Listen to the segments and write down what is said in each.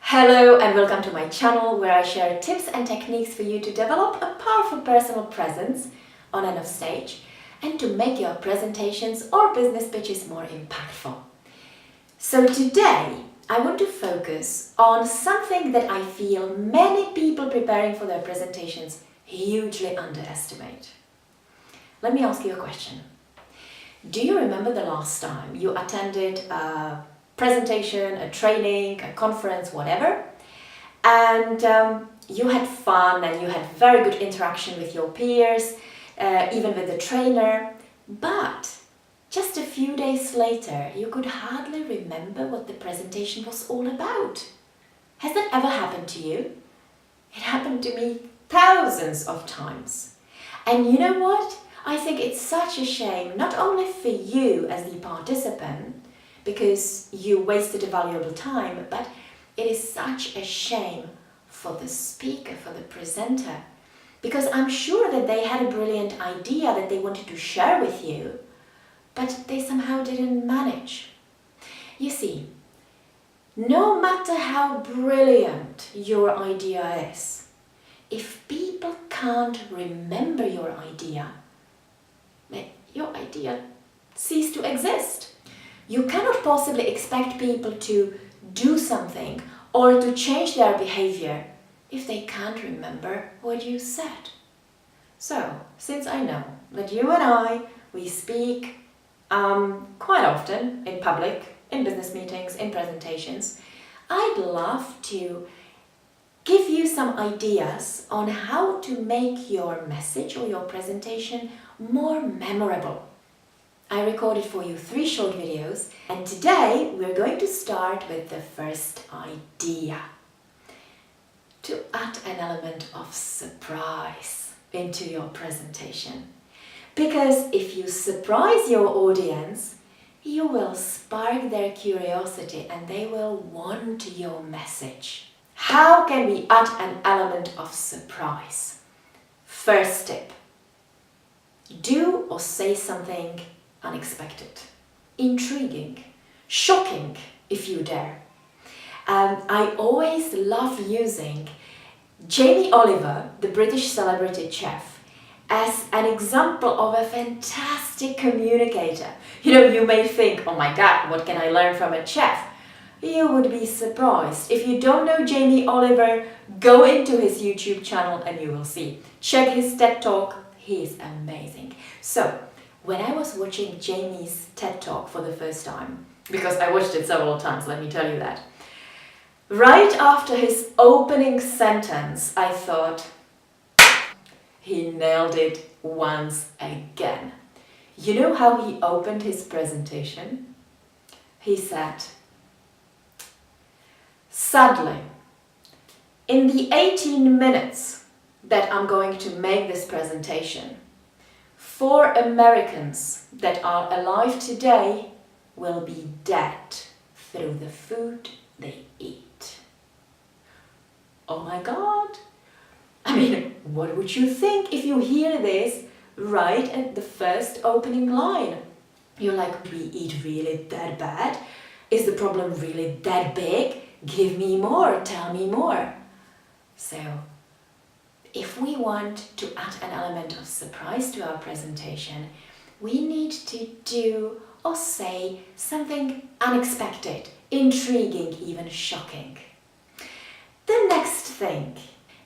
Hello and welcome to my channel where I share tips and techniques for you to develop a powerful personal presence on and off stage and to make your presentations or business pitches more impactful. So today I want to focus on something that I feel many people preparing for their presentations hugely underestimate. Let me ask you a question. Do you remember the last time you attended a presentation, a training, a conference, whatever, and you had fun and you had very good interaction with your peers, even with the trainer, but just a few days later you could hardly remember what the presentation was all about? Has that ever happened to you? It happened to me thousands of times. And you know what? I think it's such a shame, not only for you as the participant, because you wasted a valuable time, but it is such a shame for the speaker, for the presenter, because I'm sure that they had a brilliant idea that they wanted to share with you, but they somehow didn't manage. You see, no matter how brilliant your idea is, if people can't remember your idea ceases to exist. You cannot possibly expect people to do something or to change their behavior if they can't remember what you said. So, since I know that you and we speak quite often in public, in business meetings, in presentations, I'd love to give you some ideas on how to make your message or your presentation more memorable. I recorded for you 3 short videos, and today we're going to start with the first idea. To add an element of surprise into your presentation. Because if you surprise your audience, you will spark their curiosity and they will want your message. How can we add an element of surprise? First tip. Do or say something unexpected, intriguing, shocking if you dare. I always love using Jamie Oliver, the British celebrity chef, as an example of a fantastic communicator. You may think, oh my God, what can I learn from a chef? You would be surprised. If you don't know Jamie Oliver, go into his YouTube channel and you will see. Check his TED Talk. He is amazing. So, when I was watching Jamie's TED Talk for the first time, because I watched it several times, let me tell you that, right after his opening sentence, I thought, he nailed it once again. You know how he opened his presentation? He said, sadly, in the 18 minutes that I'm going to make this presentation, 4 Americans that are alive today will be dead through the food they eat. Oh my God! I mean, what would you think if you hear this right at the first opening line? You're like, we eat really that bad? Is the problem really that big? Give me more, tell me more. So, if we want to add an element of surprise to our presentation, we need to do or say something unexpected, intriguing, even shocking. The next thing,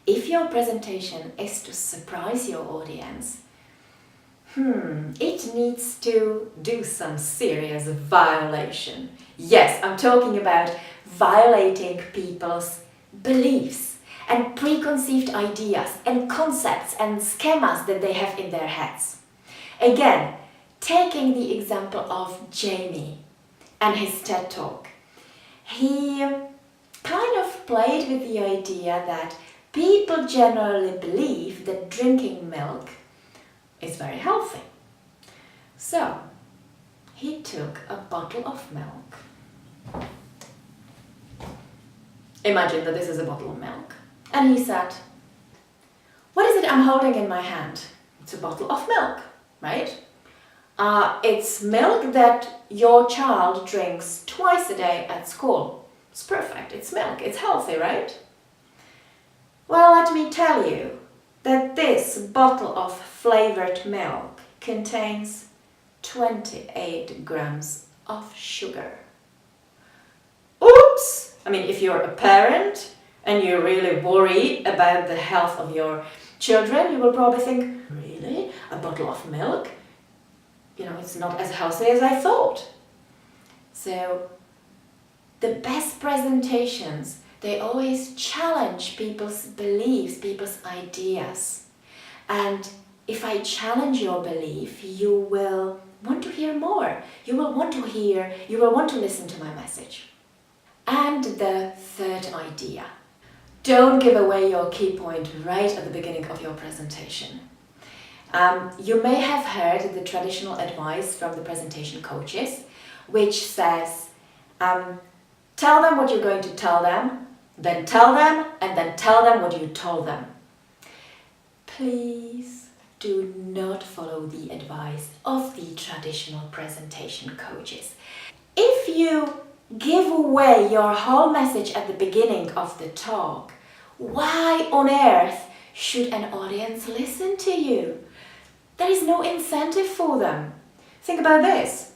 if your presentation is to surprise your audience, it needs to do some serious violation. Yes, I'm talking about violating people's beliefs and preconceived ideas and concepts and schemas that they have in their heads. Again, taking the example of Jamie and his TED Talk, he kind of played with the idea that people generally believe that drinking milk is very healthy. So, he took a bottle of milk. Imagine that this is a bottle of milk. And he said, what is it I'm holding in my hand? It's a bottle of milk, right? It's milk that your child drinks twice a day at school. It's perfect, it's milk, it's healthy, right? Well, let me tell you that this bottle of flavored milk contains 28 grams of sugar. Oops! I mean, if you're a parent and you really worry about the health of your children, you will probably think, really? A bottle of milk? You know, it's not as healthy as I thought. So, the best presentations, they always challenge people's beliefs, people's ideas. And if I challenge your belief, you will want to hear more. You will want to listen to my message. And the third idea. Don't give away your key point right at the beginning of your presentation. You may have heard the traditional advice from the presentation coaches, which says, tell them what you're going to tell them, then tell them, and then tell them what you told them. Please do not follow the advice of the traditional presentation coaches. If you give away your whole message at the beginning of the talk, why on earth should an audience listen to you? There is no incentive for them. Think about this.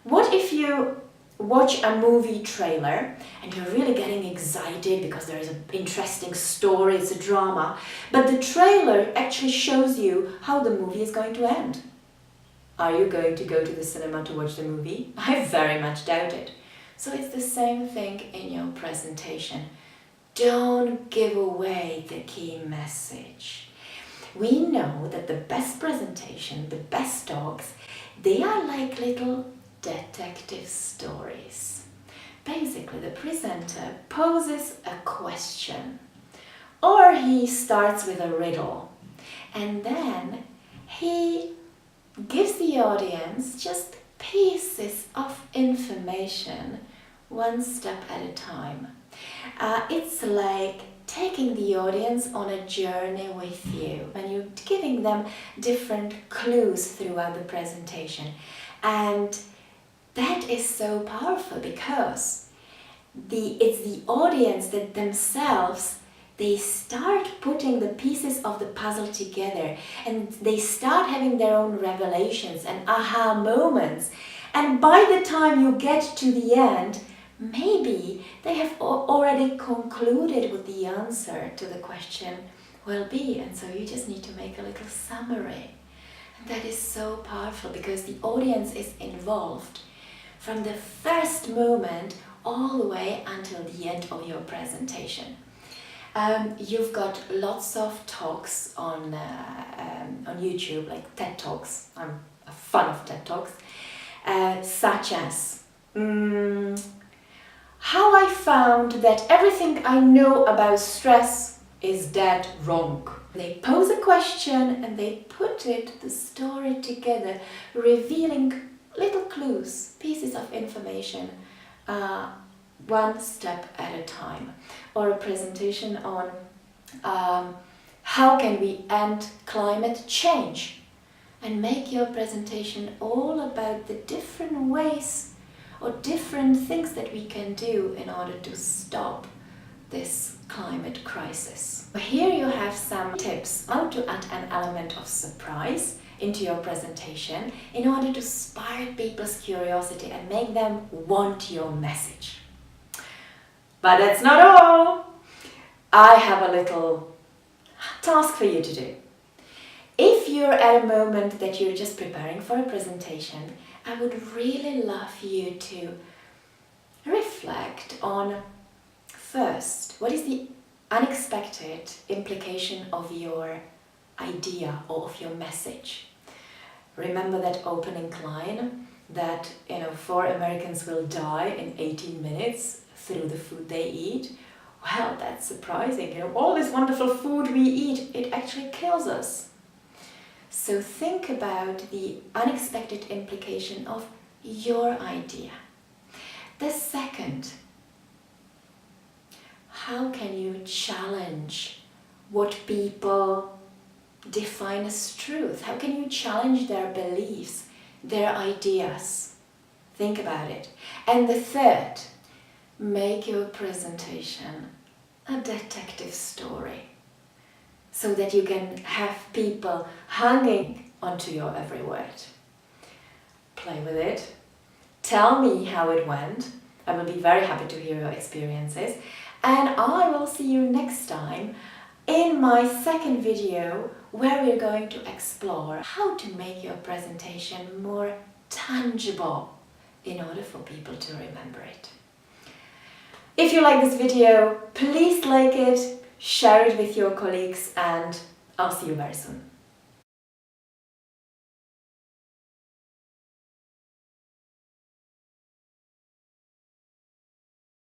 What if you watch a movie trailer and you're really getting excited because there is an interesting story, it's a drama, but the trailer actually shows you how the movie is going to end? Are you going to go to the cinema to watch the movie? I very much doubt it. So it's the same thing in your presentation. Don't give away the key message. We know that the best presentation, the best talks, they are like little detective stories. Basically, the presenter poses a question, or he starts with a riddle, and then he gives the audience just pieces of information, one step at a time. It's like taking the audience on a journey with you, and you're giving them different clues throughout the presentation. And that is so powerful because it's the audience that themselves, they start putting the pieces of the puzzle together, and they start having their own revelations and aha moments. And by the time you get to the end, maybe they have already concluded what the answer to the question will be, and so you just need to make a little summary. And that is so powerful because the audience is involved from the first moment all the way until the end of your presentation. You've got lots of talks on YouTube, like TED Talks. I'm a fan of TED Talks, such as how I found that everything I know about stress is dead wrong. They pose a question and they put the story together, revealing little clues, pieces of information, one step at a time. Or a presentation on how can we end climate change, and make your presentation all about the different ways or different things that we can do in order to stop this climate crisis. Here you have some tips how to add an element of surprise into your presentation in order to spark people's curiosity and make them want your message. But that's not all. I have a little task for you to do. If you're at a moment that you're just preparing for a presentation, I would really love you to reflect on, first, what is the unexpected implication of your idea or of your message. Remember that opening line that 4 Americans will die in 18 minutes through the food they eat? Well, that's surprising. All this wonderful food we eat, it actually kills us. So think about the unexpected implication of your idea. The second, how can you challenge what people define as truth? How can you challenge their beliefs, their ideas? Think about it. And the third, Make your presentation a detective story so that you can have people hanging onto your every word. Play with it. Tell me how it went. I will be very happy to hear your experiences. And I will see you next time in my second video where we're going to explore how to make your presentation more tangible in order for people to remember it. If you like this video, please like it, share it with your colleagues, and I'll see you very soon.